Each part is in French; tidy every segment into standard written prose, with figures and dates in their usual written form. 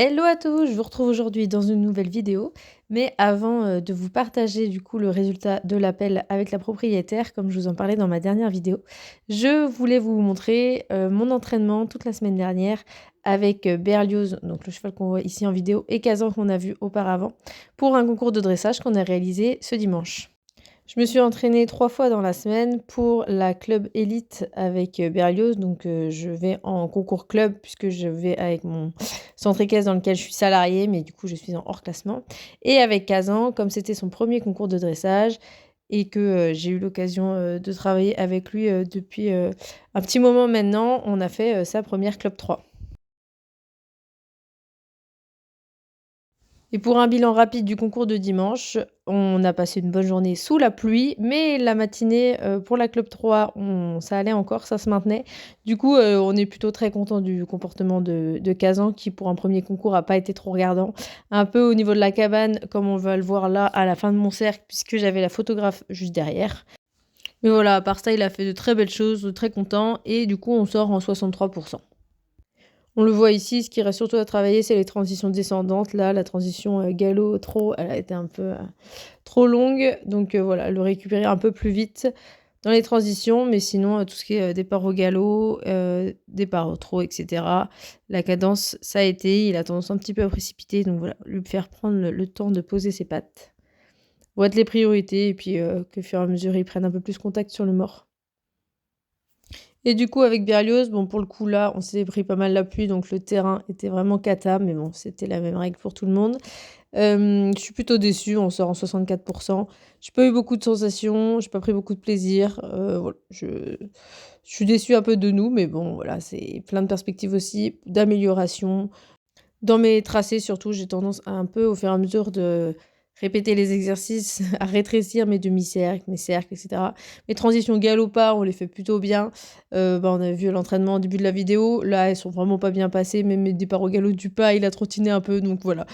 Hello à tous, je vous retrouve aujourd'hui dans une nouvelle vidéo. Mais avant de vous partager du coup le résultat de l'appel avec la propriétaire, comme je vous en parlais dans ma dernière vidéo, je voulais vous montrer mon entraînement toute la semaine dernière avec Berlioz, donc le cheval qu'on voit ici en vidéo, et Kazan qu'on a vu auparavant, pour un concours de dressage qu'on a réalisé ce dimanche. Je me suis entraînée 3 fois dans la semaine pour la club élite avec Berlioz. Donc je vais en concours club puisque je vais avec mon centre équestre dans lequel je suis salariée, mais du coup je suis en hors classement. Et avec Kazan, comme c'était son premier concours de dressage et que j'ai eu l'occasion de travailler avec lui depuis un petit moment maintenant, on a fait sa première club 3. Et pour un bilan rapide du concours de dimanche, on a passé une bonne journée sous la pluie, mais la matinée pour la club 3, ça allait encore, ça se maintenait. Du coup, on est plutôt très content du comportement de Kazan, qui pour un premier concours n'a pas été trop regardant. Un peu au niveau de la cabane, comme on va le voir là à la fin de mon cercle, puisque j'avais la photographe juste derrière. Mais voilà, à part ça, il a fait de très belles choses, très content, et du coup, on sort en 63%. On le voit ici, ce qui reste surtout à travailler, c'est les transitions descendantes. Là, la transition galop-trot, elle a été un peu trop longue. Donc voilà, le récupérer un peu plus vite dans les transitions. Mais sinon, tout ce qui est départ au galop, départ au trot, etc. La cadence, ça a été. Il a tendance un petit peu à précipiter. Donc voilà, lui faire prendre le temps de poser ses pattes. Vont être les priorités. Et puis que, au fur et à mesure, il prenne un peu plus contact sur le mort. Et du coup, avec Berlioz, bon, pour le coup, là, on s'est pris pas mal la pluie, donc le terrain était vraiment cata, mais bon, c'était la même règle pour tout le monde. Je suis plutôt déçue, on sort en 64%. J'ai pas eu beaucoup de sensations, j'ai pas pris beaucoup de plaisir. Voilà, je suis déçue un peu de nous, mais bon, voilà, c'est plein de perspectives aussi, d'amélioration. Dans mes tracés, surtout, j'ai tendance à un peu, au fur et à mesure de répéter les exercices, à rétrécir mes demi-cercles, mes cercles, etc. Mes transitions galop-pas, on les fait plutôt bien. On a vu l'entraînement au début de la vidéo. Là, elles sont vraiment pas bien passées. Même mes départs au galop du pas, il a trottiné un peu. Donc voilà.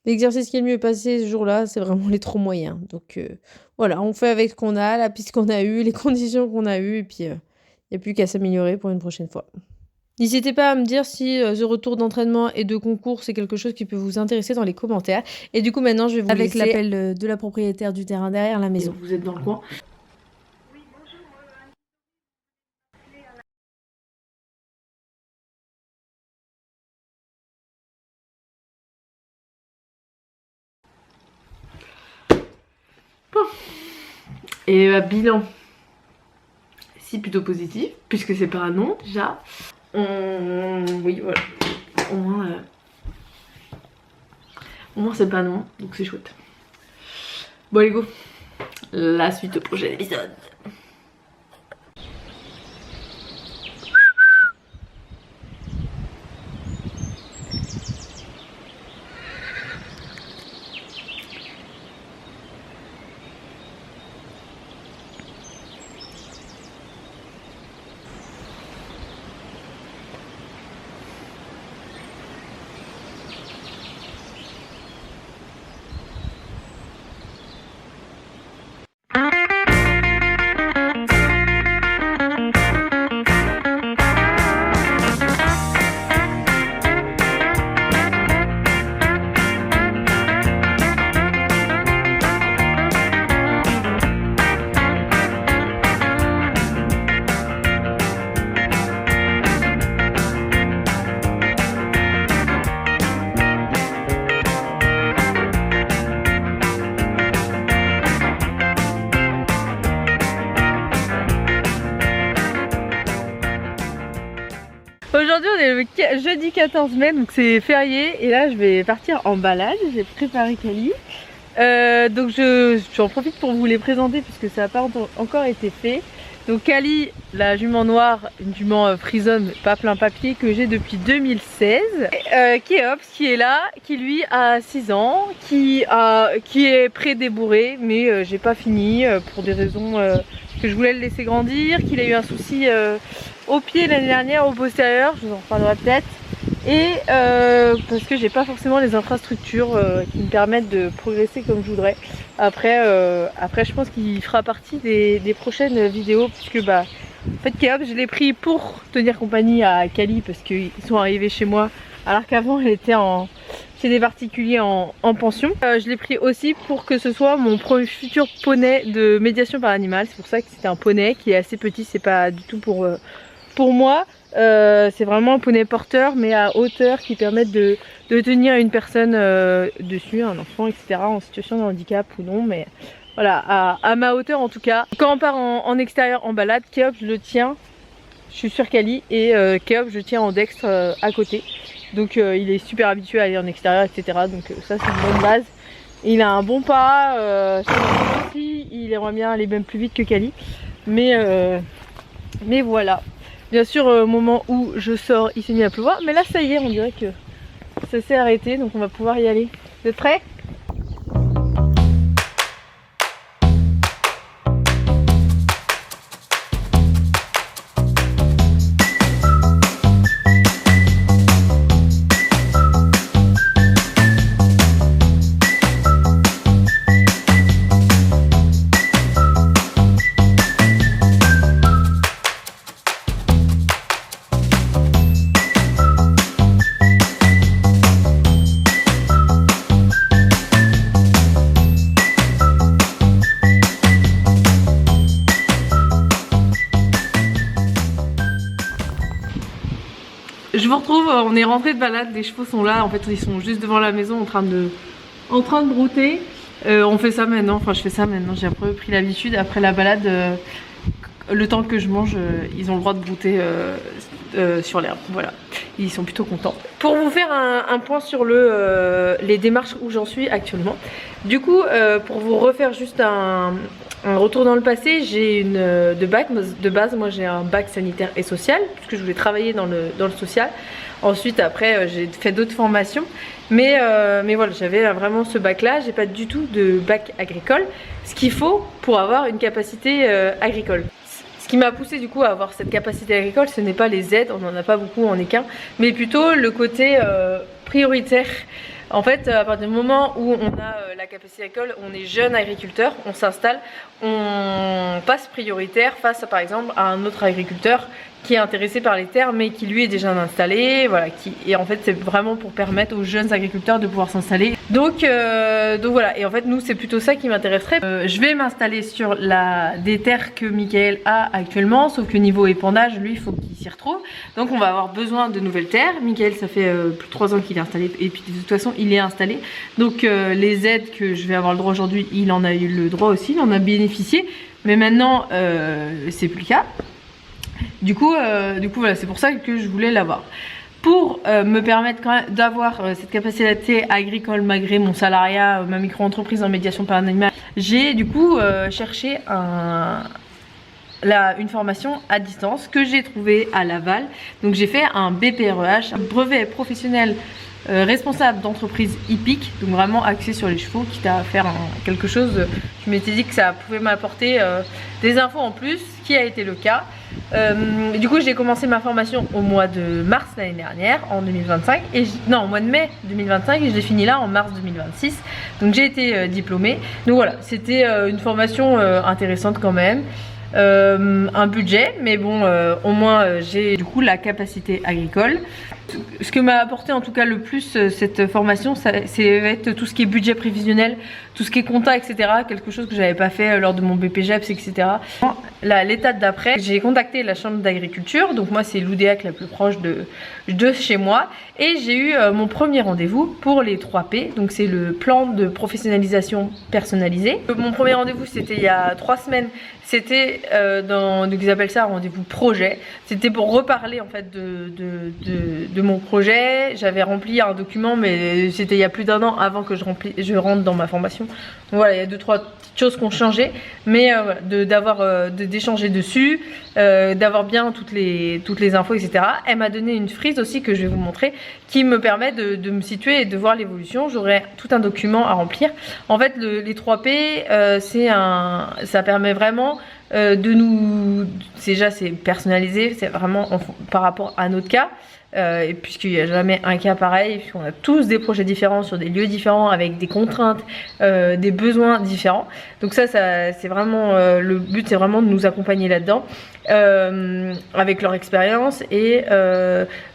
L'exercice qui est le mieux passé ce jour-là, c'est vraiment les trop moyens. Donc voilà, on fait avec ce qu'on a, la piste qu'on a eue, les conditions qu'on a eues. Et puis, il n'y a plus qu'à s'améliorer pour une prochaine fois. N'hésitez pas à me dire si ce retour d'entraînement et de concours, c'est quelque chose qui peut vous intéresser dans les commentaires. Et du coup, maintenant, je vais vous avec laisser l'appel de la propriétaire du terrain derrière la maison. Vous êtes dans le coin? Bon. Et bilan, si plutôt positif, puisque c'est pas un non déjà. Oui, voilà. Au moins c'est pas non, donc c'est chouette. Bon, allez, go. La suite au prochain épisode. Aujourd'hui on est le jeudi 14 mai, donc c'est férié et là je vais partir en balade. J'ai préparé Kali, donc j'en profite pour vous les présenter puisque ça n'a pas encore été fait. Donc Kali, la jument noire, une jument frisonne pas plein papier que j'ai depuis 2016, Kéops qui est là, qui lui a 6 ans, qui est pré-débourré, mais j'ai pas fini pour des raisons que je voulais le laisser grandir, qu'il a eu un souci au pied l'année dernière, au postérieur, je vous en reparlerai peut-être, et parce que j'ai pas forcément les infrastructures qui me permettent de progresser comme je voudrais. Après je pense qu'il fera partie des prochaines vidéos, puisque en fait Kéops je l'ai pris pour tenir compagnie à Kali parce qu'ils sont arrivés chez moi alors qu'avant elle était en chez des particuliers en pension. Je l'ai pris aussi pour que ce soit mon futur poney de médiation par l'animal. C'est pour ça que c'était un poney qui est assez petit, c'est pas du tout pour moi. C'est vraiment un poney porteur mais à hauteur qui permet de tenir une personne dessus, un enfant, etc. en situation de handicap ou non, mais voilà, à ma hauteur en tout cas. Quand on part en extérieur en balade, Kéop je le tiens, je suis sur Kali, et Kéop je tiens en dextre à côté. Donc il est super habitué à aller en extérieur, etc. Donc ça c'est une bonne base. Il a un bon pas, aussi, il aimerait bien aller même plus vite que Kali. Mais voilà. Bien sûr au moment où je sors il s'est mis à pleuvoir. Mais là ça y est, on dirait que ça s'est arrêté. Donc on va pouvoir y aller. Vous êtes prêts ? Je vous retrouve, on est rentré de balade, les chevaux sont là, en fait ils sont juste devant la maison en train de brouter. On fait ça maintenant, enfin je fais ça maintenant, j'ai un peu pris l'habitude. Après la balade, le temps que je mange, ils ont le droit de brouter sur l'herbe, voilà. Ils sont plutôt contents. Pour vous faire un point sur les démarches où j'en suis actuellement. Du coup, pour vous refaire juste un retour dans le passé, j'ai de base, moi j'ai un bac sanitaire et social, puisque je voulais travailler dans le social. Ensuite après j'ai fait d'autres formations, mais voilà, j'avais vraiment ce bac là, j'ai pas du tout de bac agricole, ce qu'il faut pour avoir une capacité agricole. Ce qui m'a poussé du coup à avoir cette capacité agricole, ce n'est pas les aides, on n'en a pas beaucoup en équin, mais plutôt le côté prioritaire. En fait, à partir du moment où on a la capacité agricole, on est jeune agriculteur, on s'installe, on passe prioritaire face à, par exemple, à un autre agriculteur qui est intéressé par les terres mais qui lui est déjà installé, voilà, et en fait c'est vraiment pour permettre aux jeunes agriculteurs de pouvoir s'installer. Donc voilà, et en fait nous c'est plutôt ça qui m'intéresserait. Je vais m'installer sur des terres que Michael a actuellement, sauf que niveau épandage, lui il faut qu'il s'y retrouve. Donc on va avoir besoin de nouvelles terres. Michael ça fait plus de 3 ans qu'il est installé, et puis de toute façon il est installé. Donc les aides que je vais avoir le droit aujourd'hui, il en a eu le droit aussi, il en a bénéficié. Mais maintenant c'est plus le cas. Du coup voilà, c'est pour ça que je voulais l'avoir. Pour me permettre quand même d'avoir cette capacité agricole malgré mon salariat, ma micro-entreprise en médiation par animal, j'ai du coup cherché une formation à distance que j'ai trouvée à Laval. Donc j'ai fait un BPREH, un brevet professionnel responsable d'entreprise hippique, donc vraiment axé sur les chevaux, quitte à faire quelque chose. Je m'étais dit que ça pouvait m'apporter des infos en plus, ce qui a été le cas. Du coup j'ai commencé ma formation au mois de mars l'année dernière, en 2025, non, au mois de mai 2025, et je l'ai fini là en mars 2026. Donc j'ai été diplômée. Donc voilà, c'était une formation intéressante quand même. Un budget, mais bon, au moins j'ai du coup la capacité agricole. Ce que m'a apporté en tout cas le plus cette formation, c'est tout ce qui est budget prévisionnel, tout ce qui est compta, etc. Quelque chose que j'avais pas fait lors de mon BPGEPS, etc. L'étape d'après, j'ai contacté la chambre d'agriculture, donc moi c'est l'UDEAC la plus proche de chez moi, et j'ai eu mon premier rendez-vous pour les 3P, donc c'est le plan de professionnalisation personnalisé. Mon premier rendez-vous c'était il y a 3 semaines, c'était donc ils appellent ça un rendez-vous projet, c'était pour reparler en fait de mon projet. J'avais rempli un document mais c'était il y a plus d'1 an avant que je rentre dans ma formation. Donc voilà, il y a 2-3 petites choses qui ont changé, mais d'échanger dessus, d'avoir bien toutes les infos, etc. Elle m'a donné une frise aussi que je vais vous montrer, qui me permet de me situer et de voir l'évolution. J'aurai tout un document à remplir. En fait les 3P, ça permet vraiment déjà c'est personnalisé, c'est vraiment par rapport à notre cas. et puisqu'il n'y a jamais un cas pareil, puisqu'on a tous des projets différents sur des lieux différents avec des contraintes, des besoins différents. Donc ça c'est vraiment le but, c'est vraiment de nous accompagner là-dedans avec leur expérience et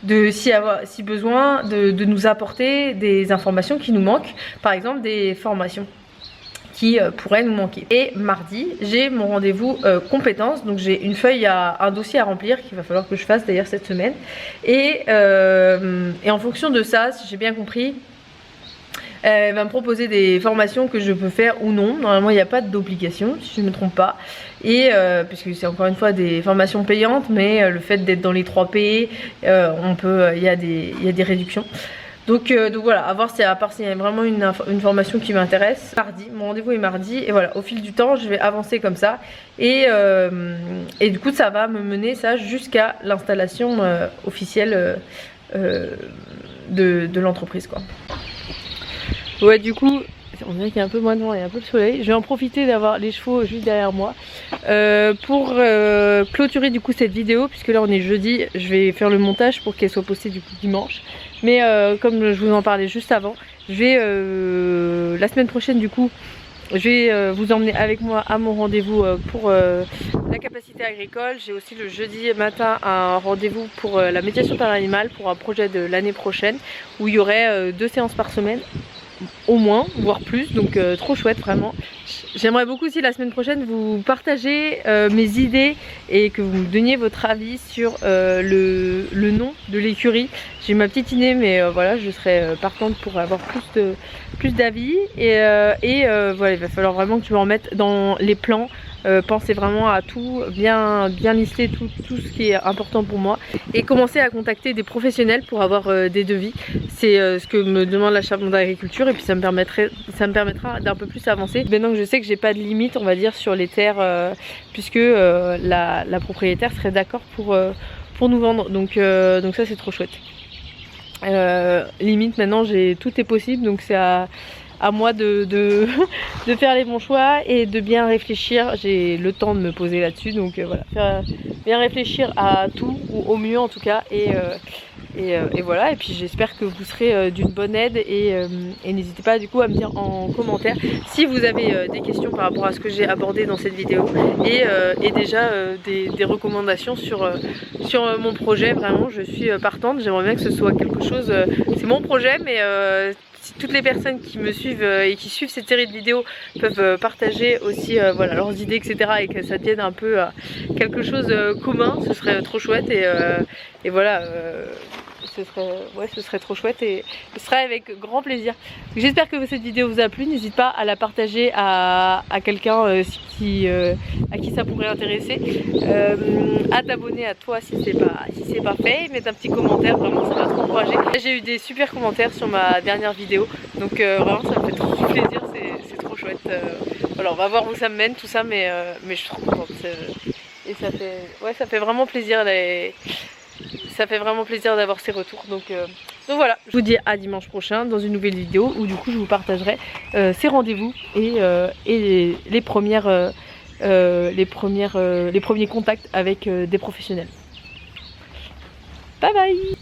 de si besoin de nous apporter des informations qui nous manquent, par exemple des formations qui pourraient nous manquer. Et mardi, j'ai mon rendez-vous compétences, donc j'ai une feuille, un dossier à remplir qu'il va falloir que je fasse d'ailleurs cette semaine. Et en fonction de ça, si j'ai bien compris, elle va me proposer des formations que je peux faire ou non. Normalement, il n'y a pas d'obligation, si je ne me trompe pas. Et puisque c'est encore une fois des formations payantes, mais le fait d'être dans les 3P, il y a des réductions. Donc voilà, à voir si à part s'il y a vraiment une formation qui m'intéresse. Mardi, mon rendez-vous est mardi, et voilà, au fil du temps, je vais avancer comme ça. Et du coup, ça va me mener ça jusqu'à l'installation officielle de l'entreprise, quoi. Ouais, du coup, on dirait qu'il y a un peu moins de vent et un peu de soleil. Je vais en profiter d'avoir les chevaux juste derrière moi pour clôturer du coup cette vidéo, puisque là on est jeudi. Je vais faire le montage pour qu'elle soit postée du coup dimanche. Mais comme je vous en parlais juste avant, je vais la semaine prochaine du coup, je vais vous emmener avec moi à mon rendez-vous pour la capacité agricole. J'ai aussi le jeudi matin un rendez-vous pour la médiation par l'animal pour un projet de l'année prochaine où il y aurait 2 séances par semaine au moins, voire plus, donc trop chouette vraiment. J'aimerais beaucoup aussi la semaine prochaine vous partager mes idées et que vous me donniez votre avis sur le nom de l'écurie. J'ai ma petite idée, mais voilà, je serais partante pour avoir plus d'avis et voilà, il va falloir vraiment que je me remette dans les plans. Pensez vraiment à tout, bien lister tout ce qui est important pour moi et commencer à contacter des professionnels pour avoir des devis. C'est ce que me demande la Chambre d'agriculture, et puis ça me permettra d'un peu plus avancer. Maintenant que je sais que j'ai pas de limite, on va dire, sur les terres, puisque la propriétaire serait d'accord pour nous vendre, donc ça c'est trop chouette. Limite maintenant tout est possible, donc c'est à moi de faire les bons choix et de bien réfléchir. J'ai le temps de me poser là-dessus, donc voilà, bien réfléchir à tout, ou au mieux en tout cas, et voilà. Et puis j'espère que vous serez d'une bonne aide, et n'hésitez pas du coup à me dire en commentaire si vous avez des questions par rapport à ce que j'ai abordé dans cette vidéo, et déjà des recommandations sur mon projet. Vraiment, je suis partante, j'aimerais bien que ce soit quelque chose, c'est mon projet, mais si toutes les personnes qui me suivent et qui suivent cette série de vidéos peuvent partager aussi voilà, leurs idées, etc., et que ça devienne un peu quelque chose commun, ce serait trop chouette. Et voilà, ce serait trop chouette, et ce serait avec grand plaisir. J'espère que cette vidéo vous a plu. N'hésite pas à la partager à quelqu'un à qui ça pourrait intéresser, à t'abonner à toi si c'est pas fait, mettre un petit commentaire, vraiment ça m'a trop encouragé. J'ai eu des super commentaires sur ma dernière vidéo, donc vraiment ça me fait trop plaisir, c'est trop chouette. Voilà, on va voir où ça me mène tout ça, mais je suis trop contente, et ça fait vraiment plaisir. Ça fait vraiment plaisir d'avoir ces retours, donc voilà, je vous dis à dimanche prochain dans une nouvelle vidéo où du coup je vous partagerai ces rendez-vous et les premiers contacts avec des professionnels. Bye bye.